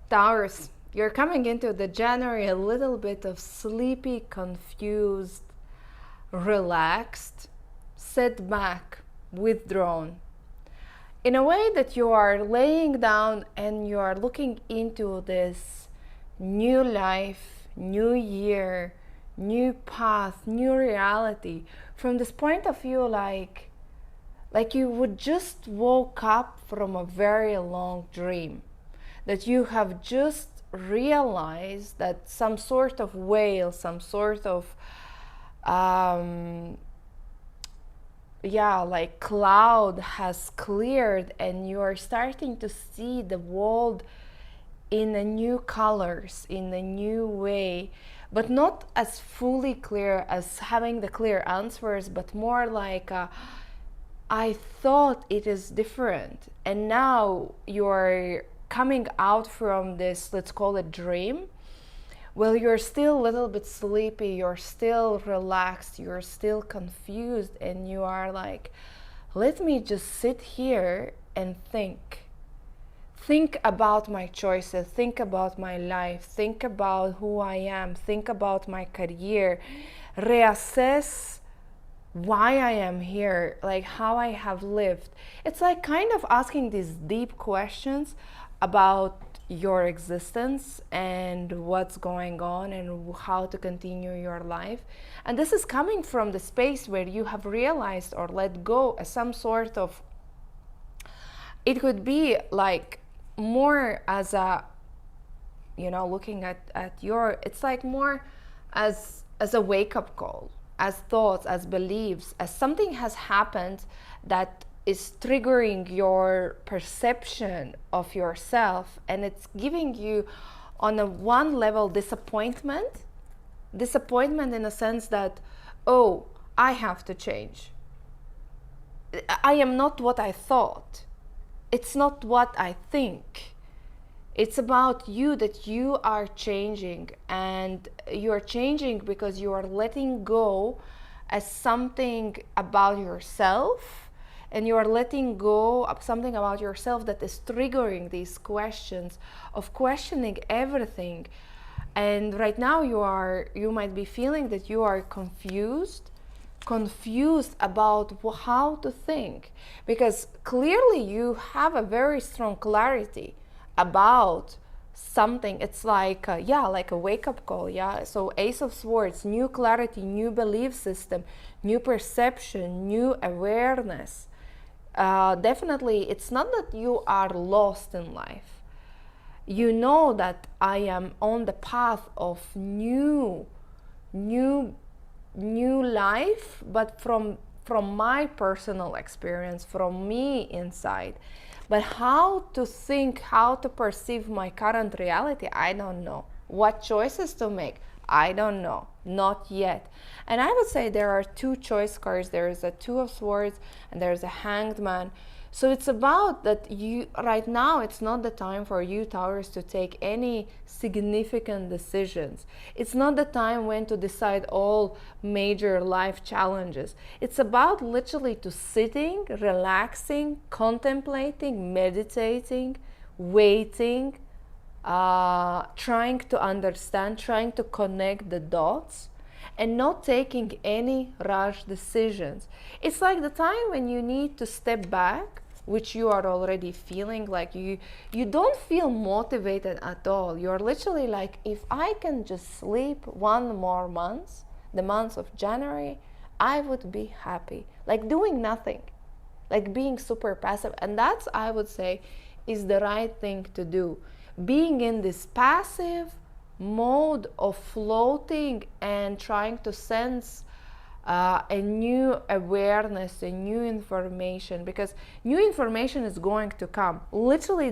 Taurus, you're coming into the January a little bit of sleepy, confused, relaxed, sit back, withdrawn. In a way that you are laying down and you are looking into this new life, new year, new path, new reality from this point of view, like you would just woke up from a very long dream, that you have just realized that some sort of veil, some sort of like cloud has cleared, and you are starting to see the world in a new colors, in a new way, but not as fully clear as having the clear answers, but more like I thought it is different, and now you're coming out from this, let's call it dream. Well, you're still a little bit sleepy, you're still relaxed, you're still confused, and you are like, let me just sit here and think about my choices, think about my life, think about who I am, think about my career, reassess why I am here, like how I have lived. It's like kind of asking these deep questions about your existence and what's going on and how to continue your life. And this is coming from the space where you have realized or let go as some sort of, it could be like more as a, looking at your, it's like more as a wake-up call, as thoughts, as beliefs, as something has happened that is triggering your perception of yourself, and it's giving you on a one level disappointment in a sense that, oh, I have to change. I am not what I thought. It's not what I think. It's about you, that you are changing, and you are changing because you are letting go as something about yourself, and you are letting go of something about yourself that is triggering these questions of questioning everything. And right now you might be feeling that you are confused about how to think, because clearly you have a very strong clarity about something. It's like like a wake-up call. So Ace of Swords, new clarity, new belief system, new perception, new awareness. Definitely it's not that you are lost in life. You know that I am on the path of new life, but from my personal experience, from me inside. But how to think, how to perceive my current reality, I don't know. What choices to make, I don't know, not yet. And I would say there are two choice cards. There is a Two of Swords and there's a Hanged Man. So it's about that you, right now, it's not the time for you, Taurus, to take any significant decisions. It's not the time when to decide all major life challenges. It's about literally to sitting, relaxing, contemplating, meditating, waiting, trying to understand, trying to connect the dots, and not taking any rash decisions. It's like the time when you need to step back, which you are already feeling like you don't feel motivated at all. You're literally like, if I can just sleep one more month, the month of January, I would be happy. Like doing nothing, like being super passive. And that's, I would say, is the right thing to do. Being in this passive mode of floating and trying to sense a new awareness, a new information, because new information is going to come. Literally,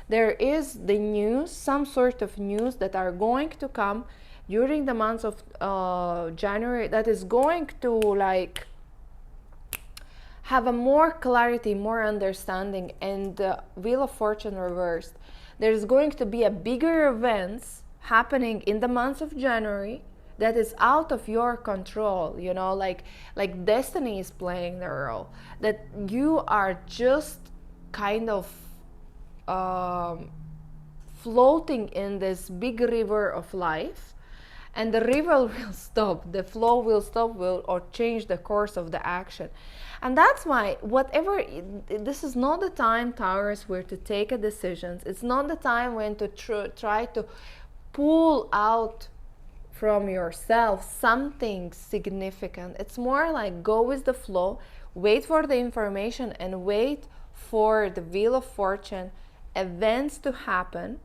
there is the news, some sort of news that are going to come during the month of January, that is going to like have a more clarity, more understanding. And the Wheel of Fortune reversed, there's going to be a bigger events happening in the month of January that is out of your control, like destiny is playing the role, that you are just kind of floating in this big river of life, and the river will stop, the flow will stop, or change the course of the action. And that's why whatever, this is not the time, Taurus, where to take a decisions. It's not the time when to try to pull out from yourself something significant. It's more like go with the flow, wait for the information, and wait for the wheel of fortune events to happen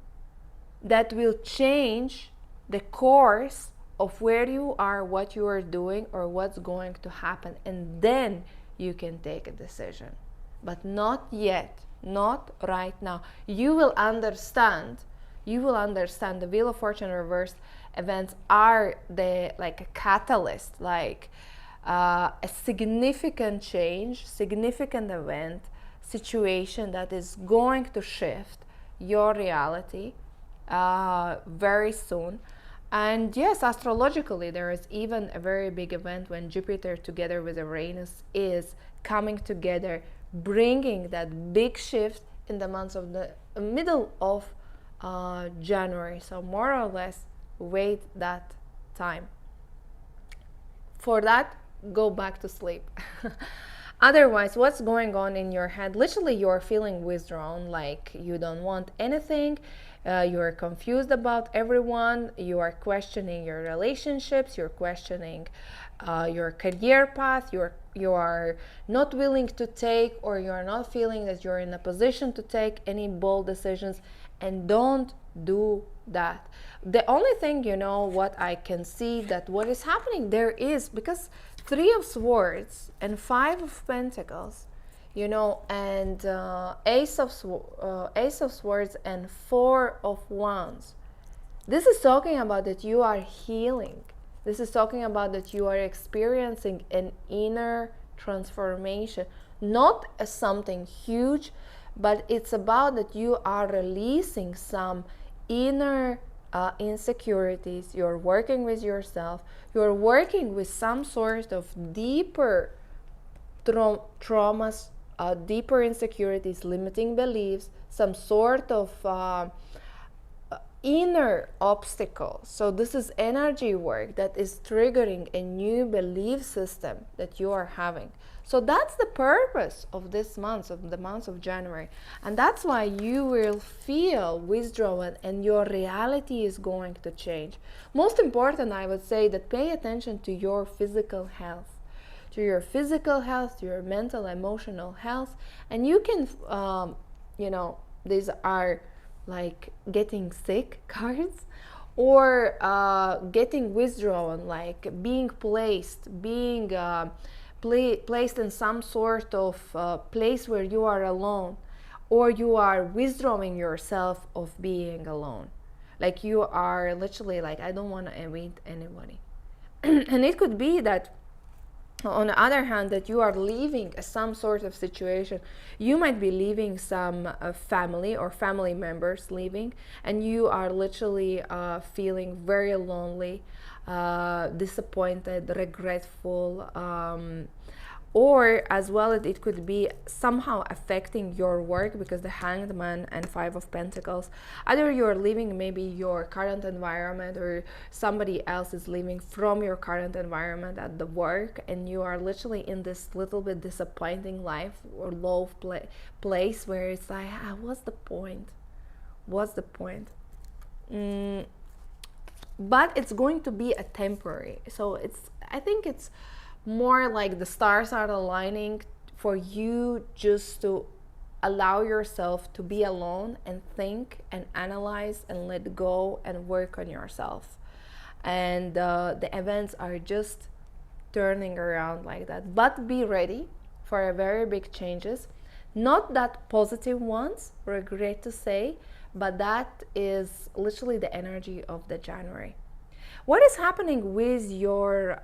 that will change the course of where you are, what you are doing, or what's going to happen. And then you can take a decision. But not yet, not right now. You will understand the wheel of fortune reversed events are like a catalyst, like a significant change, significant event, situation that is going to shift your reality very soon. And yes, astrologically, there is even a very big event when Jupiter together with Uranus is coming together, bringing that big shift in the months of the middle of January. So more or less, wait that time. For that, go back to sleep. Otherwise, what's going on in your head? Literally, you're feeling withdrawn, like you don't want anything. You're confused about everyone. You are questioning your relationships. You're questioning your career path. You are not willing to take, or you are not feeling that you're in a position to take any bold decisions. And don't do that. The only thing, what I can see that what is happening there is because 3 of Swords and 5 of Pentacles, and Ace of Swords and 4 of Wands. This is talking about that you are healing. This is talking about that you are experiencing an inner transformation, not as something huge, but it's about that you are releasing some inner insecurities. You're working with yourself. You're working with some sort of deeper traumas, deeper insecurities, limiting beliefs, some sort of inner obstacle. So this is energy work that is triggering a new belief system that you are having. So that's the purpose of this month, of the month of January. And that's why you will feel withdrawn and your reality is going to change. Most important, I would say that pay attention to your physical health, to your your mental, emotional health. And you can, these are like getting sick cards, or getting withdrawn, like being placed in some sort of place where you are alone, or you are withdrawing yourself of being alone, like you are literally like, I don't want to meet anybody. And it could be that, on the other hand, that you are leaving some sort of situation. You might be leaving some family or family members leaving, and you are literally feeling very lonely, disappointed, regretful, or as well it could be somehow affecting your work, because the Hanged Man and 5 of Pentacles, either you're leaving maybe your current environment, or somebody else is leaving from your current environment at the work, and you are literally in this little bit disappointing life or low place where it's like, what's the point? But it's going to be a temporary. So I think it's more like the stars are aligning for you just to allow yourself to be alone and think and analyze and let go and work on yourself. And the events are just turning around like that. But be ready for a very big changes. Not that positive ones, regret to say, but that is literally the energy of the January. What is happening with your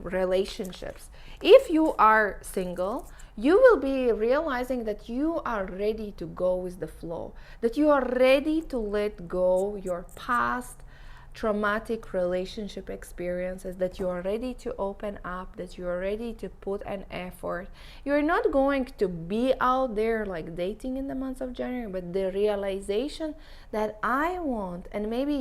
relationships? If you are single, you will be realizing that you are ready to go with the flow, that you are ready to let go your past, traumatic relationship experiences, that you are ready to open up, that you are ready to put an effort. You're not going to be out there like dating in the month of January, but the realization that I want, and maybe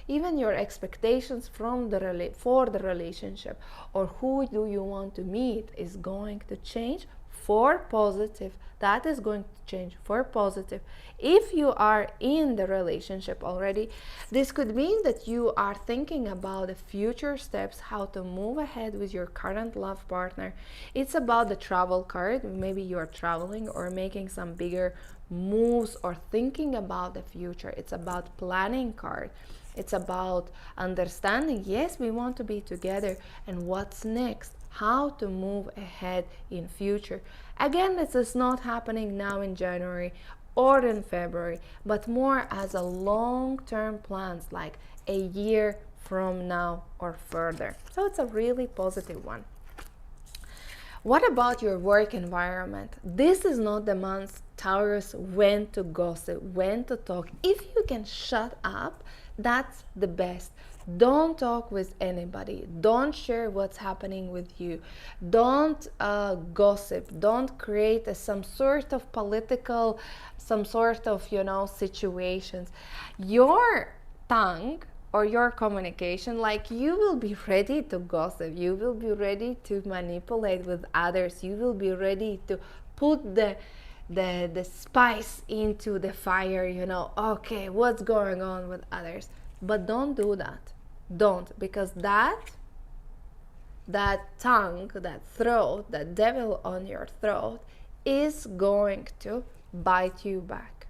even your expectations for the relationship, or who do you want to meet, is going to change for positive. That is going to change for positive. If you are in the relationship already, this could mean that you are thinking about the future steps, how to move ahead with your current love partner. It's about the travel card. Maybe you're traveling or making some bigger moves or thinking about the future. It's about planning card. It's about understanding, yes, we want to be together, and what's next, how to move ahead in future. Again, this is not happening now in January or in February, but more as a long-term plans, like a year from now or further. So it's a really positive one. What about your work environment? This is not the month, Taurus, when to gossip, when to talk. If you can shut up, that's the best. Don't talk with anybody. Don't share what's happening with you. Don't gossip. Don't create some sort of political, some sort of, situations. Your tongue or your communication, like, you will be ready to gossip. You will be ready to manipulate with others. You will be ready to put the spice into the fire, okay, what's going on with others. But don't do that. Don't, because that tongue, that throat, that devil on your throat is going to bite you back.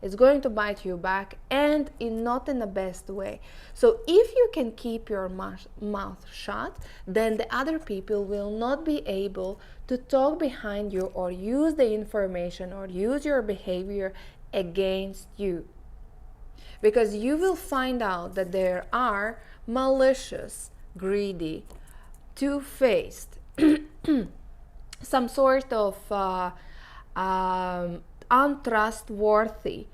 It's going to bite you back, and not in the best way. So if you can keep your mouth shut, then the other people will not be able to talk behind you or use the information or use your behavior against you. Because you will find out that there are malicious, greedy, two-faced, some sort of untrustworthy,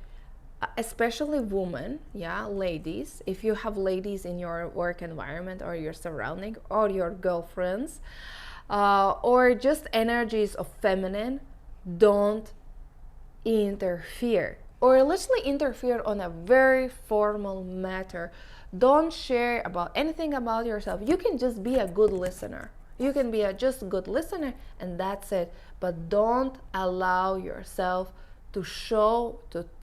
especially women, ladies. If you have ladies in your work environment or your surrounding, or your girlfriends, or just energies of feminine, don't interfere. Or literally interfere on a very formal matter. Don't share about anything about yourself. You can just be a good listener. You can be just good listener, and that's it. But don't allow yourself to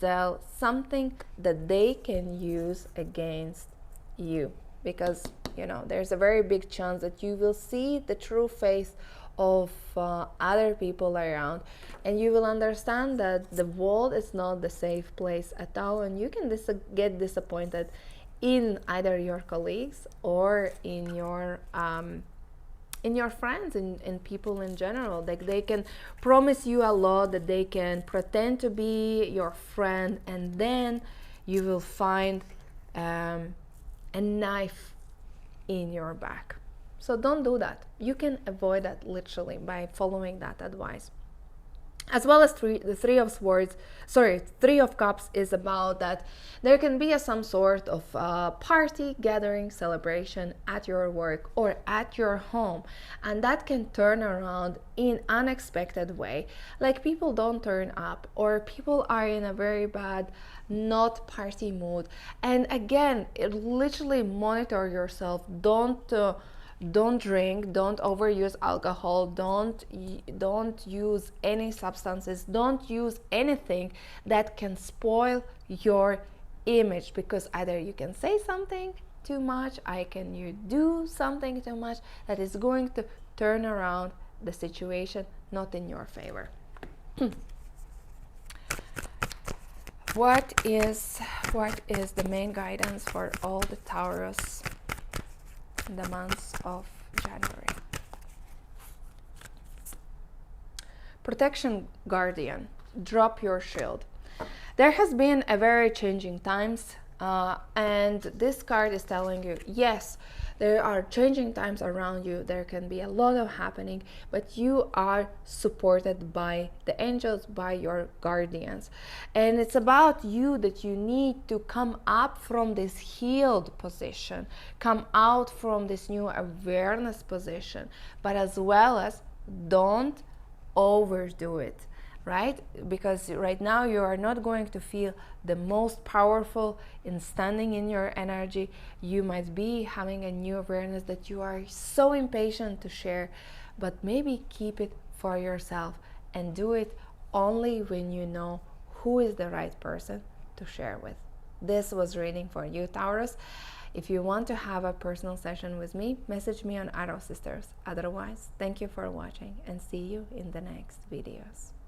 tell something that they can use against you. Because, there's a very big chance that you will see the true face of other people around, and you will understand that the world is not the safe place at all, and you can get disappointed in either your colleagues or in your friends and people in general. Like, they can promise you a lot, that they can pretend to be your friend, and then you will find a knife in your back. So don't do that. You can avoid that literally by following that advice. As well as the Three of Cups is about that there can be some sort of party, gathering, celebration at your work or at your home, and that can turn around in unexpected way. Like, people don't turn up, or people are in a very bad, not party mood. And again, literally monitor yourself. Don't drink, don't overuse alcohol, don't use any substances, don't use anything that can spoil your image, because either you can say something too much, you do something too much that is going to turn around the situation not in your favor. What is the main guidance for all the Taurus in the months of January? Protection Guardian, drop your shield. There has been a very changing times, and this card is telling you, yes, There are changing times around you. There can be a lot of happening, but you are supported by the angels, by your guardians. And it's about you, that you need to come up from this healed position, come out from this new awareness position, but as well as don't overdo it, right? Because right now you are not going to feel the most powerful in standing in your energy. You might be having a new awareness that you are so impatient to share, but maybe keep it for yourself and do it only when you know who is the right person to share with. This was reading for you, Taurus. If you want to have a personal session with me, message me on Arrow Sisters. Otherwise, thank you for watching and see you in the next videos.